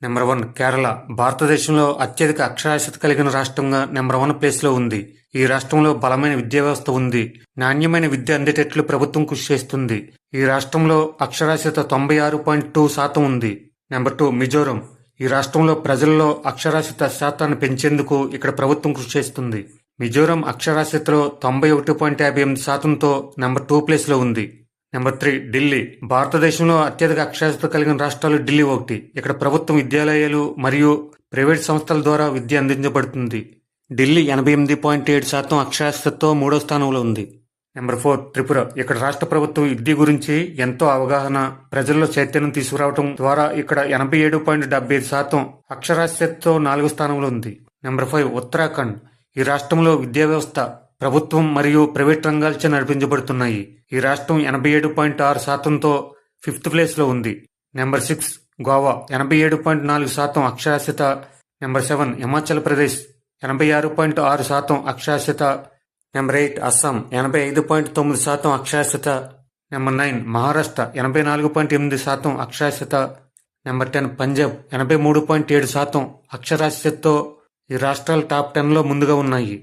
Number 1 Kerala భారతదేశంలో అత్యధిక అక్షరాస్యత కలిగిన రాష్ట్రంగా నెంబర్ 1 ప్లేస్లో ఉంది. ఈ రాష్ట్రంలో బలమైన విద్యా వ్యవస్థ ఉంది. నాణ్యమైన విద్య అందేటట్లు ప్రభుత్వం కృషి చేస్తుంది. ఈ రాష్ట్రంలో అక్షరాస్యత 96.2% ఉంది. నెంబర్ 2 మిజోరం. ఈ రాష్ట్రంలో ప్రజల్లో అక్షరాస్యత శాతాన్ని పెంచేందుకు ఇక్కడ ప్రభుత్వం కృషి చేస్తుంది. మిజోరం అక్షరాస్యతలో 91.58%తో నెంబర్ 2 ప్లేస్లో ఉంది. నెంబర్ 3 ఢిల్లీ. భారతదేశంలో అత్యధిక అక్షరాస్యత కలిగిన రాష్ట్రాలు ఢిల్లీ ఒకటి. ఇక్కడ ప్రభుత్వ విద్యాలయాలు మరియు ప్రైవేట్ సంస్థల ద్వారా విద్య అందించబడుతుంది. ఢిల్లీ 88.7% అక్షరాస్యతతో 3వ స్థానంలో ఉంది. నెంబర్ 4 త్రిపుర. ఇక్కడ రాష్ట్ర ప్రభుత్వం విద్య గురించి ఎంతో అవగాహన, ప్రజల్లో చైతన్యం తీసుకురావడం ద్వారా ఇక్కడ 87.75% అక్షరాస్యతతో 4వ స్థానంలో ఉంది. నెంబర్ 5 ఉత్తరాఖండ్. ఈ రాష్ట్రంలో విద్యా వ్యవస్థ ప్రభుత్వం మరియు ప్రైవేట్ రంగాలచే నడిపించబడుతున్నాయి. ఈ రాష్ట్రం 87.6%తో 5th ప్లేస్లో ఉంది. నెంబర్ 6 గోవా. 87.4% అక్షరాస్యత. నెంబర్ 7 హిమాచల్ ప్రదేశ్. 86.6% అక్షరాస్యత. నెంబర్ 8 అస్సాం. 85.9% అక్షరాస్యత. నెంబర్ 9 మహారాష్ట్ర. 84.8% అక్షరాస్యత. నెంబర్ 10 పంజాబ్. 83.7% అక్షరాస్యతతో ఈ రాష్ట్రాలు టాప్ 10లో ముందుగా ఉన్నాయి.